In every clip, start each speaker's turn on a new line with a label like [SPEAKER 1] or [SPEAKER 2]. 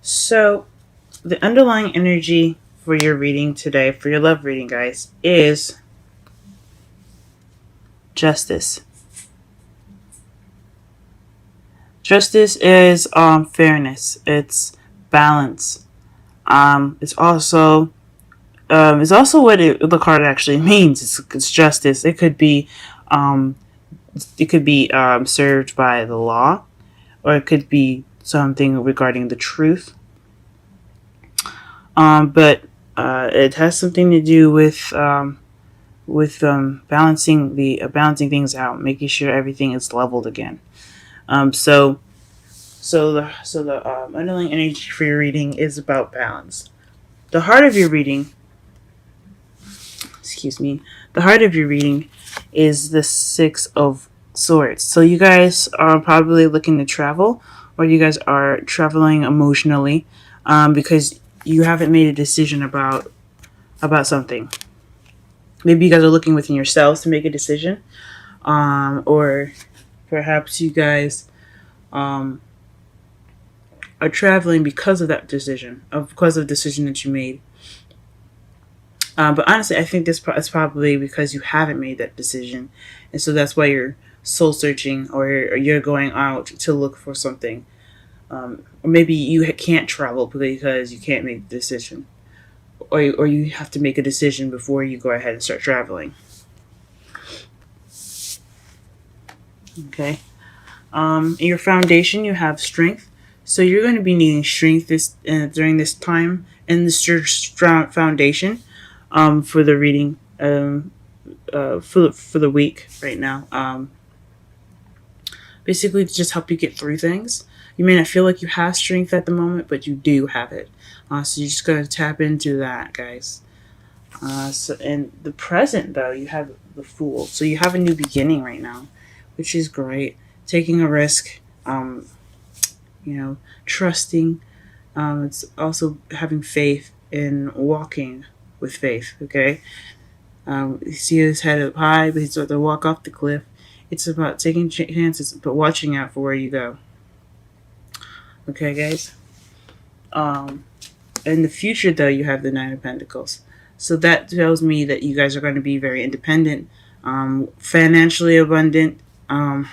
[SPEAKER 1] So, the underlying energy for your reading today, for your love reading, guys, is justice. Justice is fairness. It's balance. It's also what the card actually means. It's justice. Um, it could be served by the law, or it could be something regarding the truth. But it has something to do with balancing things out, making sure everything is leveled again. So the underlying energy for your reading is about balance. The heart of your reading, excuse me, the heart of your reading is the Six of Swords. So you guys are probably looking to travel, or you guys are traveling emotionally, because you haven't made a decision about something. Maybe you guys are looking within yourselves to make a decision, or perhaps you guys um, are traveling because of that decision, because of the decision that you made. But honestly, I think this is probably because you haven't made that decision, and so that's why you're soul searching, or you're going out to look for something. Or maybe you can't travel because you can't make the decision, or you have to make a decision before you go ahead and start traveling. Okay. In your foundation, you have strength. So you're going to be needing strength during this time in this church foundation, for the reading, for the week right now. Basically, to just help you get through things. You may not feel like you have strength at the moment, but you do have it. So you're just going to tap into that, guys. So in the present, though, you have the Fool. So you have a new beginning right now, which is great. Taking a risk, trusting. It's also having faith in walking with faith. Okay. You see his head up high, but he's about to walk off the cliff. It's about taking chances, but watching out for where you go. Okay, guys. Um, in the future, though, you have the Nine of Pentacles. So that tells me that you guys are going to be very independent, financially abundant, um,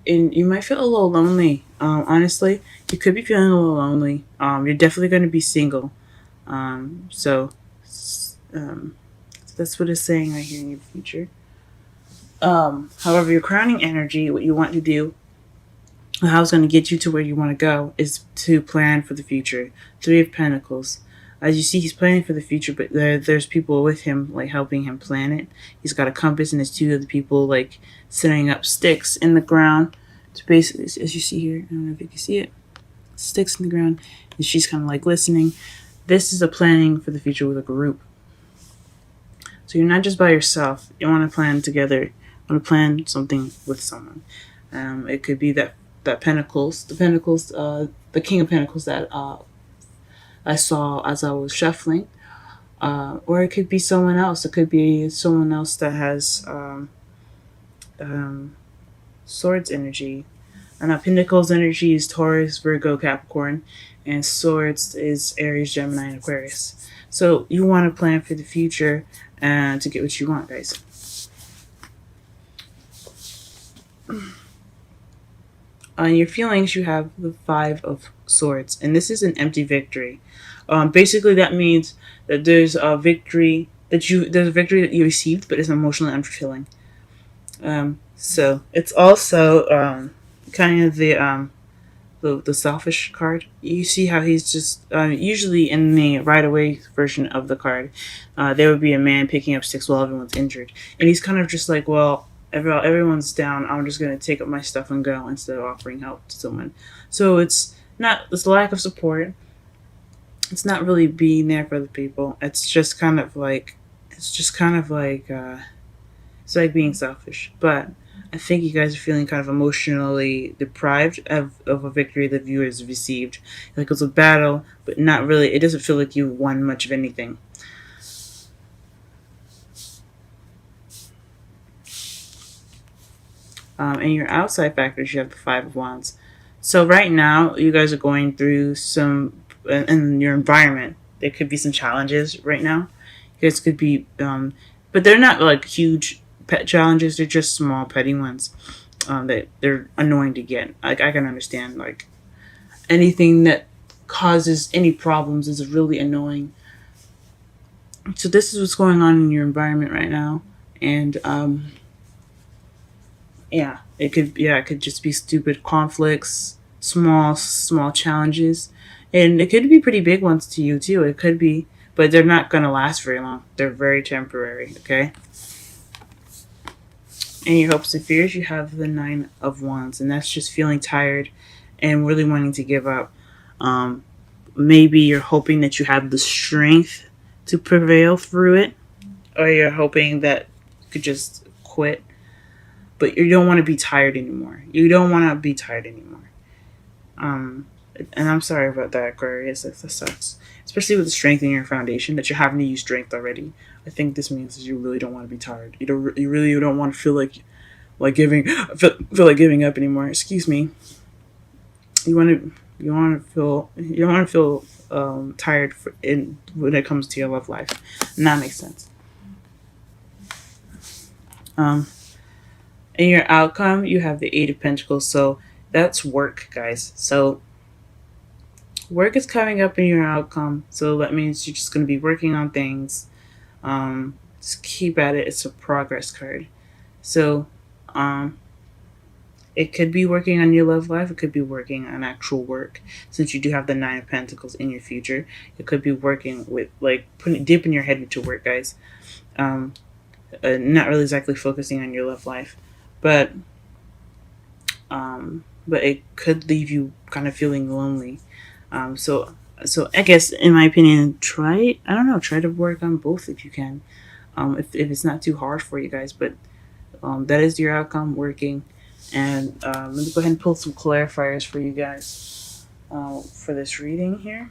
[SPEAKER 1] and you might feel a little lonely. Honestly, you could be feeling a little lonely. You're definitely going to be single. So that's what it's saying right here in your future. However, your crowning energy, what you want to do, how it's going to get you to where you want to go, is to plan for the future. Three of Pentacles. As you see, he's planning for the future, but there's people with him, like helping him plan it. He's got a compass, and there's two other people like setting up sticks in the ground to basically, as you see here. I don't know if you can see it. Sticks in the ground, and she's kind of like listening. This is a planning for the future with a group. So you're not just by yourself. You want to plan together. You want to plan something with someone. It could be that Pentacles, the King of Pentacles that I saw as I was shuffling, or it could be someone else. It could be someone else that has Swords energy. And Pentacles energy is Taurus, Virgo, Capricorn, and Swords is Aries, Gemini, and Aquarius. So you want to plan for the future and to get what you want, guys. On your feelings, you have the Five of Swords, and this is an empty victory. Basically, that means that there's a victory that you received, but it's emotionally unfulfilling. So it's also kind of the selfish card. You see how he's just usually in the right away version of the card, there would be a man picking up sticks while everyone's injured, and he's kind of just like, well, everyone's down. I'm just gonna take up my stuff and go instead of offering help to someone. So it's not this lack of support. It's not really being there for the people. It's like being selfish. But I think you guys are feeling kind of emotionally deprived of a victory that viewers received. Like it was a battle, but not really. It doesn't feel like you won much of anything. And your outside factors, you have the Five of Wands. So right now, you guys are going through some in your environment. There could be some challenges right now. You guys could be, but they're not like huge pet challenges. They're just small, petty ones. That they're annoying to get. Like I can understand, like anything that causes any problems is really annoying. So this is what's going on in your environment right now, and yeah, it could just be stupid conflicts, small challenges, and it could be pretty big ones to you too. It could be, but they're not gonna last very long. They're very temporary. Okay. In your hopes and fears, you have the Nine of Wands, and that's just feeling tired and really wanting to give up. Um, Maybe you're hoping that you have the strength to prevail through it, or you're hoping that you could just quit, but you don't want to be tired anymore. You don't want to be tired anymore. Um, and I'm sorry about that, Aquarius. That sucks. Especially with the strength in your foundation, that you're having to use strength already. I think this means that you really don't want to be tired. You don't. You really don't want to feel like giving. Feel like giving up anymore. Excuse me. You want to. You want to feel. You don't want to feel tired when it comes to your love life. And that makes sense. Um, in your outcome, you have the Eight of Pentacles. So that's work, guys. So work is coming up in your outcome. So that means you're just going to be working on things. Just keep at it. It's a progress card. So it could be working on your love life. It could be working on actual work. Since you do have the Nine of Pentacles in your future, it could be working with like dipping your head into work, guys. Not really exactly focusing on your love life, but it could leave you kind of feeling lonely. So I guess in my opinion, try to work on both if you can. If it's not too hard for you guys, but that is your outcome working. And let me go ahead and pull some clarifiers for you guys for this reading here.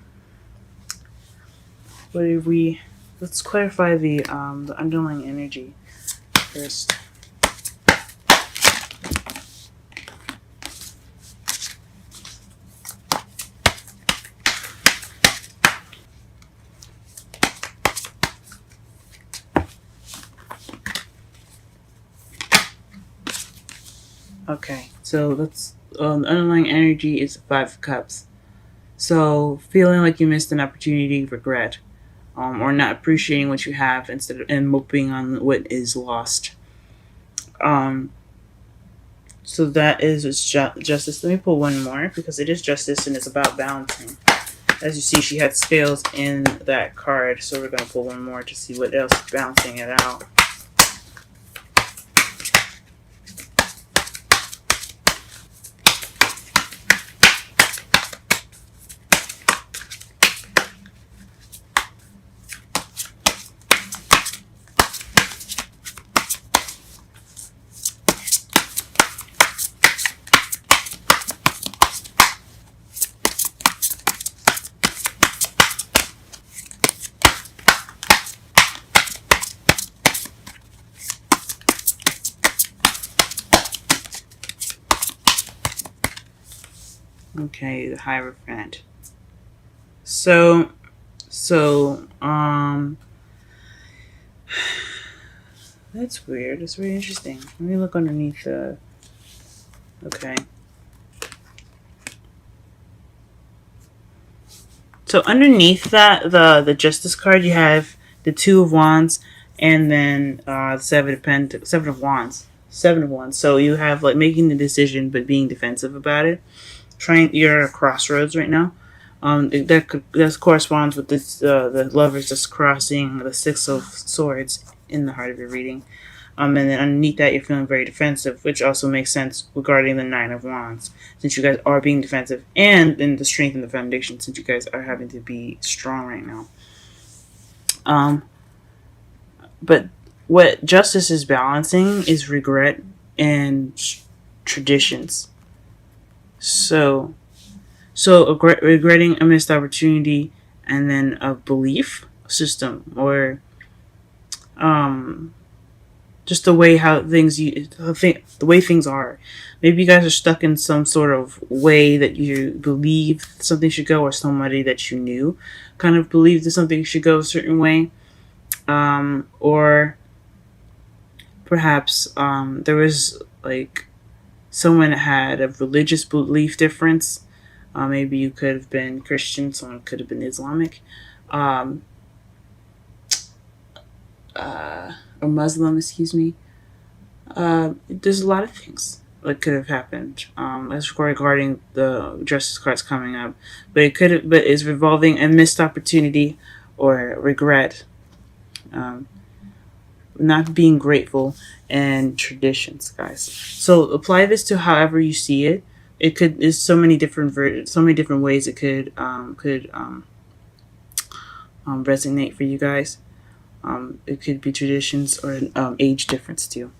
[SPEAKER 1] Let's clarify the underlying energy first. Okay, so let's. The underlying energy is Five of Cups. So feeling like you missed an opportunity, regret, or not appreciating what you have and moping on what is lost. So that is justice. Let me pull one more because it is justice and it's about balancing. As you see, she had scales in that card, so we're going to pull one more to see what else is balancing it out. Okay, the Hierophant. So, that's weird. It's very interesting. Let me look underneath the. Okay. So underneath that, the Justice card, you have the Two of Wands, and then Seven of Wands. Seven of Wands. So you have like making the decision, but being defensive about it. You're at a crossroads right now. That corresponds with this, the Lovers just crossing the Six of Swords in the heart of your reading. And then underneath that, you're feeling very defensive, which also makes sense regarding the Nine of Wands, since you guys are being defensive, and then the strength in the foundation, since you guys are having to be strong right now. But what justice is balancing is regret and traditions. So regretting a missed opportunity, and then a belief system, or just the way the way things are. Maybe you guys are stuck in some sort of way that you believe something should go, or somebody that you knew kind of believed that something should go a certain way. Or perhaps there was like someone had a religious belief difference. Maybe you could have been Christian, someone could have been Islamic, um, or Muslim, excuse me. There's a lot of things that could have happened. As regarding the justice cards coming up, but but it's revolving a missed opportunity or regret, um, not being grateful, and traditions, guys. So apply this to however you see it. It could. There's so many different so many different ways it could resonate for you guys. It could be traditions or age difference too.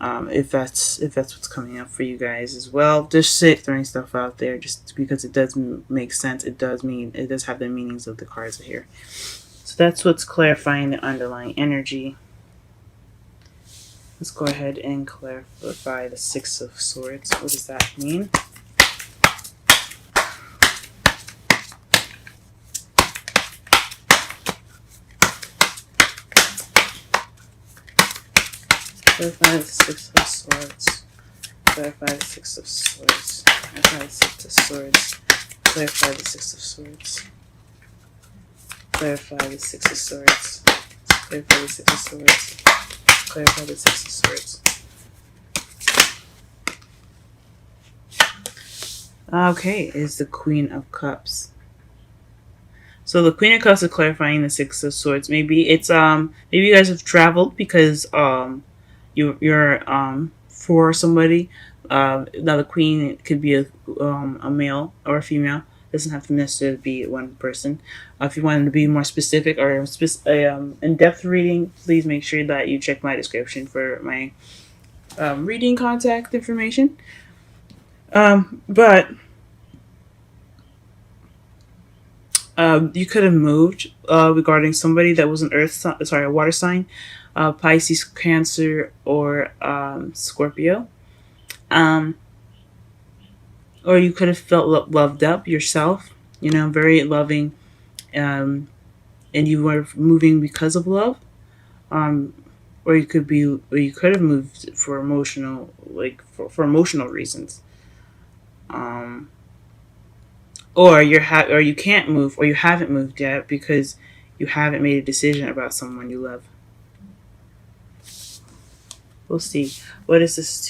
[SPEAKER 1] If that's what's coming up for you guys as well. Just throwing stuff out there, just because it does make sense. It does have the meanings of the cards here. So that's what's clarifying the underlying energy. Let's go ahead and clarify the Six of Swords. What does that mean? Clarify the Six of Swords. Clarify the Six of Swords. Clarify the Six of Swords. Clarify the Six of Swords. Clarify the Six of Swords. Clarify the Six of Swords. Clarify the Six of Swords. Okay, is the Queen of Cups. So the Queen of Cups is clarifying the Six of Swords. Maybe maybe you guys have traveled because you're for somebody. Now the Queen could be a male or a female. It doesn't have to necessarily be one person. If you wanted to be more specific or in-depth reading, please make sure that you check my description for my reading contact information. But you could have moved regarding somebody that was an a water sign, Pisces, Cancer, or Scorpio. Or you could have felt loved up yourself, very loving, and you were moving because of love. Or you could have moved for emotional, for emotional reasons. Or or you can't move, or you haven't moved yet because you haven't made a decision about someone you love. We'll see. What is this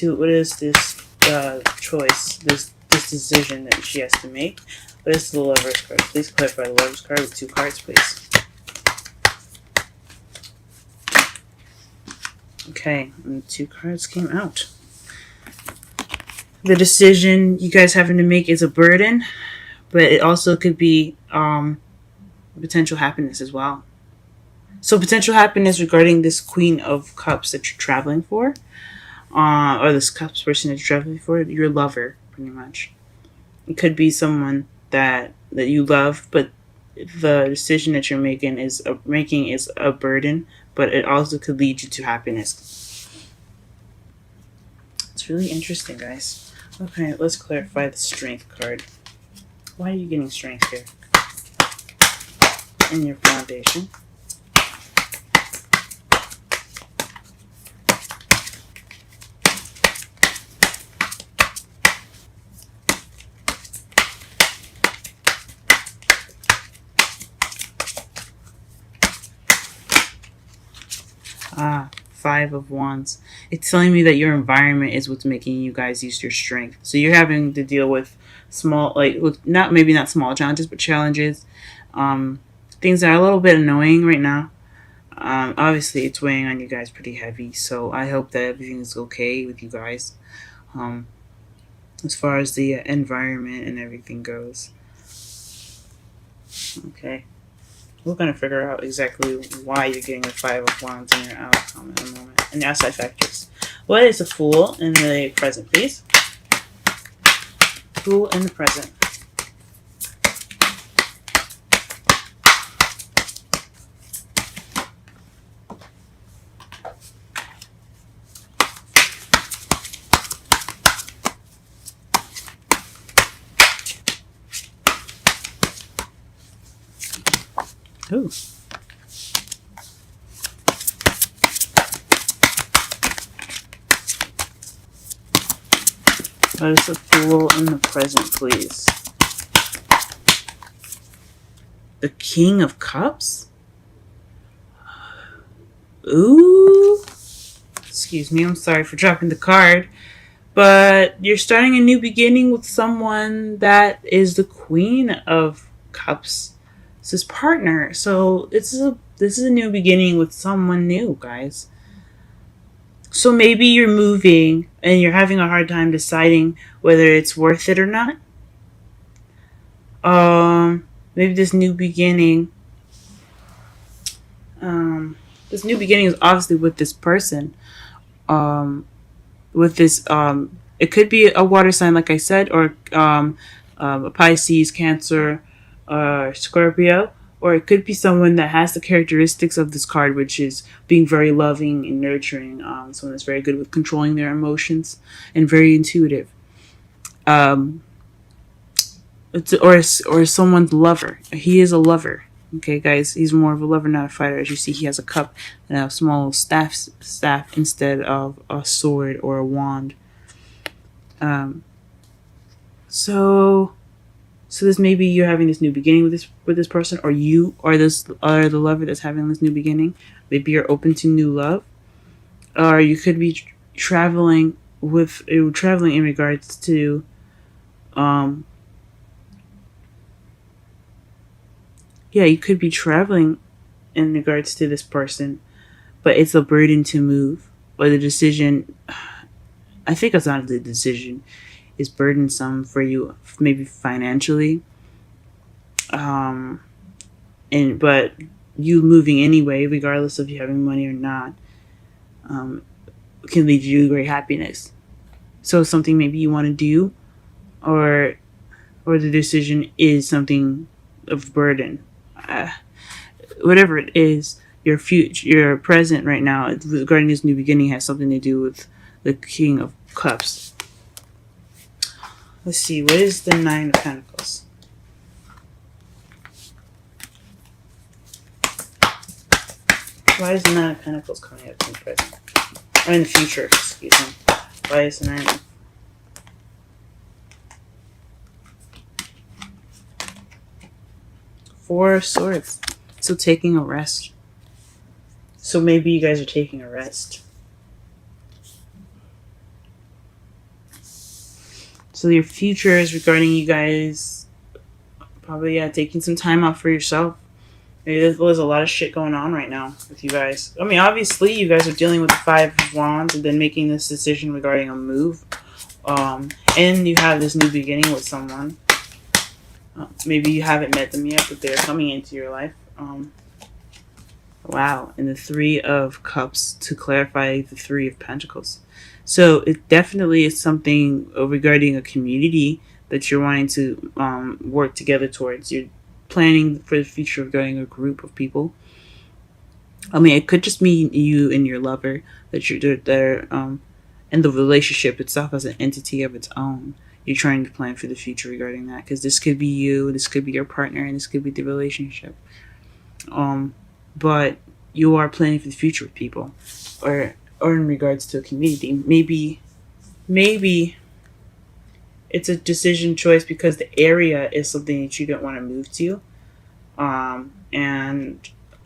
[SPEAKER 1] choice? This decision that she has to make. What is the Lover's card? Please clarify the Lover's card with 2 cards, please. Okay, and 2 cards came out. The decision you guys having to make is a burden, but it also could be potential happiness as well. So potential happiness regarding this Queen of Cups that you're traveling for, or this Cups person that you're traveling for, your lover, pretty much. It could be someone that you love, but the decision that you're making is a burden, but it also could lead you to happiness. It's really interesting, guys. Okay, let's clarify the Strength card. Why are you getting strength here? In your foundation. Five of Wands. It's telling me that your environment is what's making you guys use your strength. So you're having to deal with maybe not small challenges, but challenges, things that are a little bit annoying right now. Obviously, it's weighing on you guys pretty heavy. So I hope that everything is okay with you guys, as far as the environment and everything goes. Okay. We're going to figure out exactly why you're getting the Five of Wands in your outcome in a moment. And the outside factors. What is a Fool in the present, please? Fool in the present. Ooh. What is the Fool in the present, please? The King of Cups? Ooh. Excuse me, I'm sorry for dropping the card. But you're starting a new beginning with someone that is the Queen of Cups. It's his partner. So this is a new beginning with someone new, guys. So maybe you're moving and you're having a hard time deciding whether it's worth it or not. Maybe this new beginning. This new beginning is obviously with this person. With this, it could be a water sign, like I said, or a Pisces, Cancer, Scorpio, or it could be someone that has the characteristics of this card, which is being very loving and nurturing. Someone that's very good with controlling their emotions and very intuitive. Or someone's lover. He is a lover. Okay, guys, he's more of a lover, not a fighter. As you see, he has a cup and a small staff instead of a sword or a wand. So this maybe you're having this new beginning with this person, or you are the lover that's having this new beginning. Maybe you're open to new love, or you could be traveling in regards to you could be traveling in regards to this person, but it's a burden to move. Or the decision, I think it's not the decision, is burdensome for you, maybe financially. But you moving anyway, regardless of you having money or not, can lead you to great happiness. So something maybe you want to do, or the decision is something of burden. Whatever it is, your future, your present right now regarding this new beginning has something to do with the King of Cups. Let's see, what is the Nine of Pentacles? Why is the Nine of Pentacles coming up in the present? Or in the future, excuse me. Why is the Nine of Four of Swords? So taking a rest. So maybe you guys are taking a rest. So your future is regarding you guys probably taking some time out for yourself. Maybe there's a lot of shit going on right now with you guys. I mean, obviously you guys are dealing with the Five of Wands and then making this decision regarding a move. And you have this new beginning with someone. Maybe you haven't met them yet, but they're coming into your life. Wow. And the Three of Cups to clarify the Three of Pentacles. So it definitely is something regarding a community that you're wanting to work together towards. You're planning for the future regarding a group of people. I mean, it could just mean you and your lover that you're there, and the relationship itself as an entity of its own. You're trying to plan for the future regarding that, because this could be you, this could be your partner, and this could be the relationship. But you are planning for the future with people, or in regards to a community. Maybe it's a decision choice because the area is something that you don't want to move to,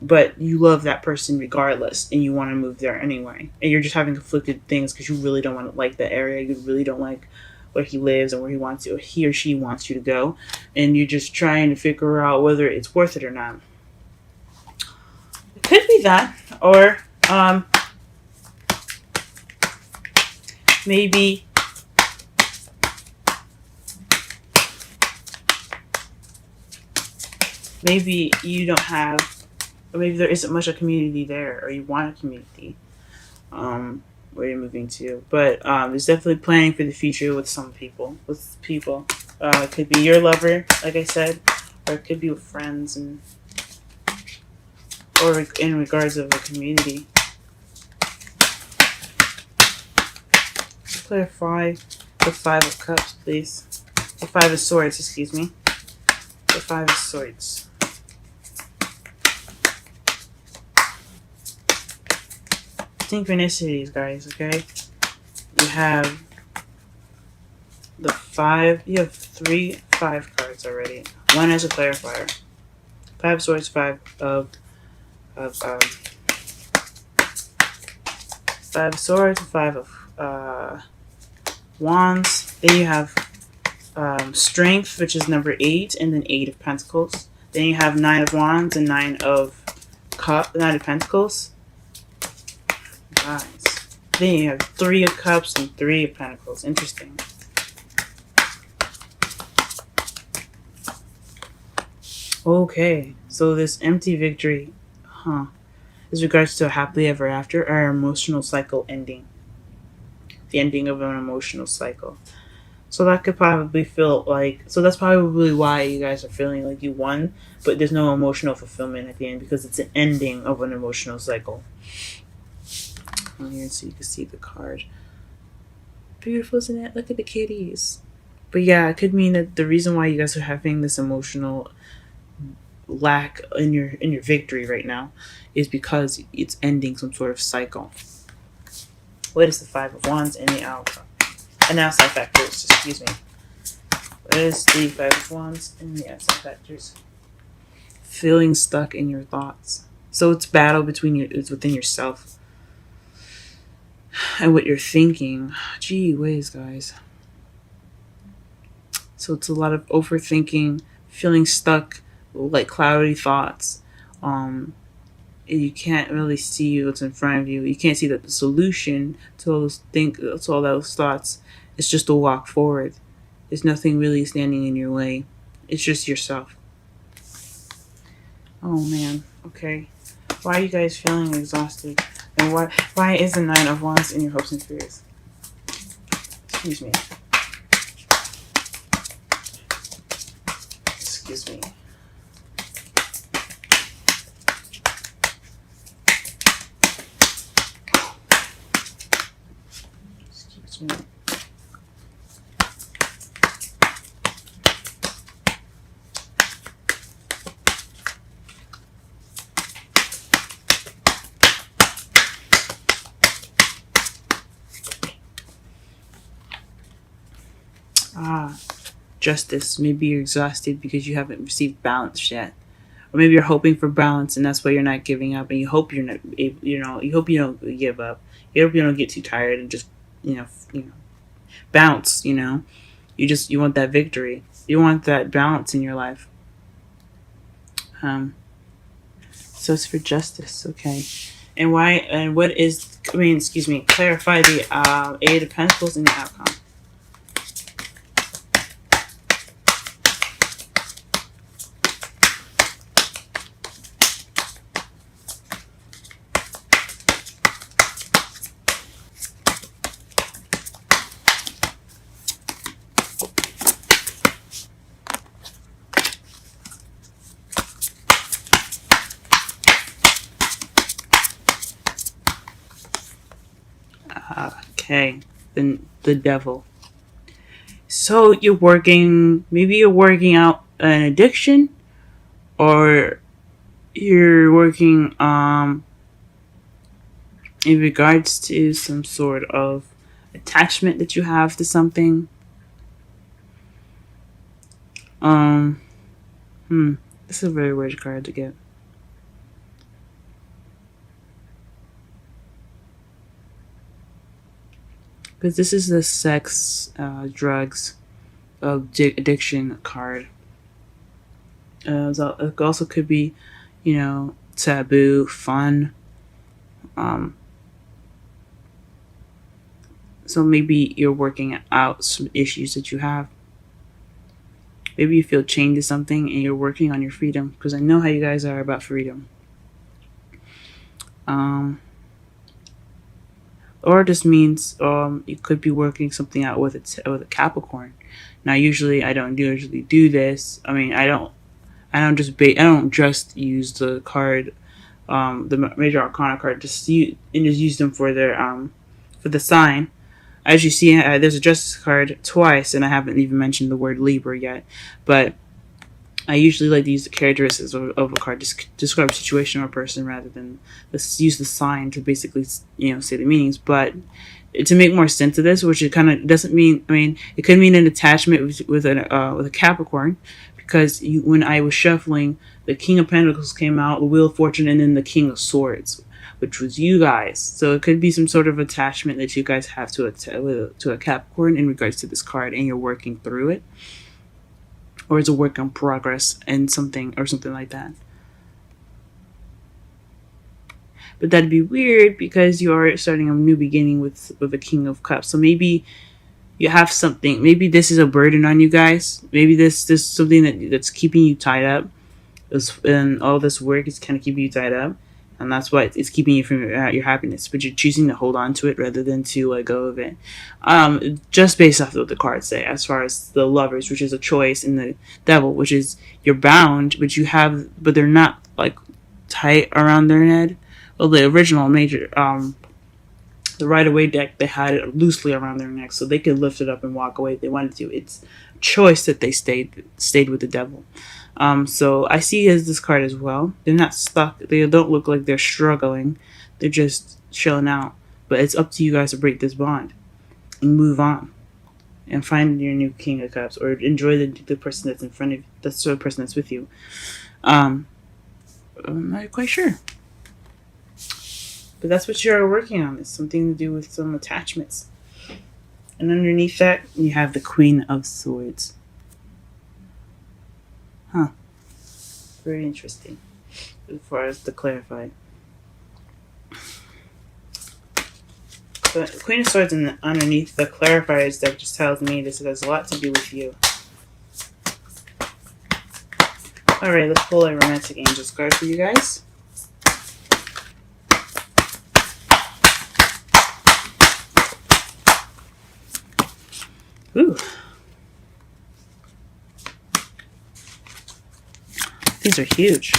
[SPEAKER 1] but you love that person regardless, and you want to move there anyway, and you're just having conflicted things because you really don't want to like the area, you really don't like where he lives and where he or she wants you to go, and you're just trying to figure out whether it's worth it or not. It could be that, or maybe you don't have, or maybe there isn't much of a community there, or you want a community where you're moving to. But there's definitely planning for the future with some people. It could be your lover, like I said, or it could be with friends, or in regards of a community. Clarify the Five of Cups, please. The Five of Swords, excuse me. The Five of Swords. synchronicities, guys, okay? You have the 5. You have 3 5 cards already. One as a clarifier. 5 swords, 5 of 5 swords, 5 of wands. Then you have strength, which is number 8, and then 8 of pentacles. Then you have 9 of wands and 9 of pentacles. Nice. Then you have 3 of cups and 3 of pentacles. Interesting. Okay, so this empty victory, is regards to a happily ever after or emotional cycle ending. The ending of an emotional cycle. So that could probably feel like, so that's probably why you guys are feeling like you won, but there's no emotional fulfillment at the end because it's an ending of an emotional cycle. Here, so you can see the card. Beautiful, isn't it? Look at the kitties. But yeah, it could mean that the reason why you guys are having this emotional lack in your victory right now is because it's ending some sort of cycle. What is the 5 of wands in the outcome? And outside factors, excuse me. What is the 5 of wands in the outside factors? Feeling stuck in your thoughts. So it's battle it's within yourself and what you're thinking. Gee whiz, guys. So it's a lot of overthinking, feeling stuck, like cloudy thoughts. You can't really see what's in front of you. You can't see that the solution to all those thoughts is just to walk forward. There's nothing really standing in your way. It's just yourself. Oh man. Okay. Why are you guys feeling exhausted? And why is the 9 of wands in your hopes and fears? Excuse me. Excuse me. Excuse me. Justice. Maybe you're exhausted because you haven't received balance yet. Or maybe you're hoping for balance and that's why you're not giving up, and you hope you're not you hope you don't give up. You hope you don't get too tired and just bounce, you want that victory. You want that balance in your life. So it's for justice, okay. And why and what is clarify the 8 of pentacles in the outcome. Okay, then the devil. So maybe you're working out an addiction, or you're working in regards to some sort of attachment that you have to something. This is a very weird card to get. Because this is the sex, drugs, addiction card. It also could be, taboo, fun. So maybe you're working out some issues that you have. Maybe you feel chained to something and you're working on your freedom. Because I know how you guys are about freedom. Or it just means you could be working something out with a Capricorn. Now, usually I don't usually do this. I mean, I don't just use the card, the major arcana card, just use them for their for the sign. As you see, there's a justice card twice, and I haven't even mentioned the word Libra yet. But I usually like to use the characteristics of a card to describe a situation or a person rather than use the sign to basically, say the meanings. But to make more sense of this, which it kind of doesn't mean, I mean, it could mean an attachment with a Capricorn, because when I was shuffling, the King of Pentacles came out, the Wheel of Fortune, and then the King of Swords, which was you guys. So it could be some sort of attachment that you guys have to a Capricorn in regards to this card, and you're working through it, or it's a work in progress and something like that. But that'd be weird because you are starting a new beginning with a King of Cups. So maybe you have something. Maybe this is a burden on you guys. Maybe this is something that's keeping you tied up. And all this work is kind of keeping you tied up, and that's why it's keeping you from your happiness. But you're choosing to hold on to it rather than to let go of it. Just based off of what the cards say, as far as the Lovers, which is a choice, and the Devil, which is you're bound, but they're not like tight around their head. Well, the original major, the Rider-Waite deck, they had it loosely around their neck, so they could lift it up and walk away if they wanted to. It's a choice that they stayed with the Devil. So I see this card as well. They're not stuck. They don't look like they're struggling. They're just chilling out. But it's up to you guys to break this bond and move on and find your new King of Cups, or enjoy the person that's in front of you. That's the person that's with you. I'm not quite sure. But that's what you're working on. It's something to do with some attachments. And underneath that, you have the Queen of Swords. Huh. Very interesting. As far as to clarify. The Queen of Swords underneath the clarifiers that just tells me this has a lot to do with you. Alright, let's pull a Romantic Angels card for you guys. Ooh. These are huge.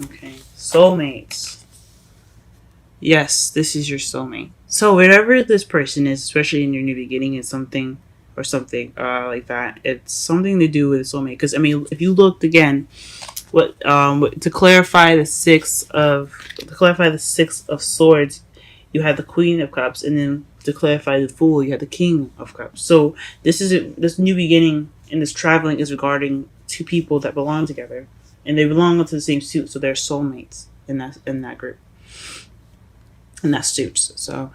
[SPEAKER 1] Okay. Soulmates. Yes, this is your soulmate. So whatever this person is, especially in your new beginning, is something like that. It's something to do with a soulmate. Because I mean, if you looked again, to clarify the six of Swords, you had the Queen of Cups, and then to clarify the Fool, you had the King of Cups. So this new beginning and this traveling is regarding two people that belong together, and they belong to the same suit, so they're soulmates in that group, in that suits. So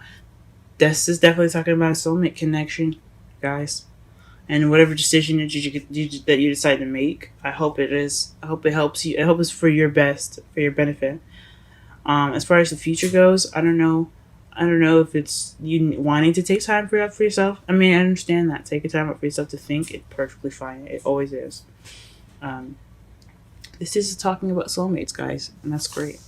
[SPEAKER 1] this is definitely talking about a soulmate connection, guys. And whatever decision that you decide to make, I hope it is. I hope it helps you. I hope it's for your best, for your benefit. As far as the future goes, I don't know if it's you wanting to take time for yourself. I mean, I understand that. Taking time out for yourself to think, it's perfectly fine. It always is. This is talking about soulmates, guys, and that's great.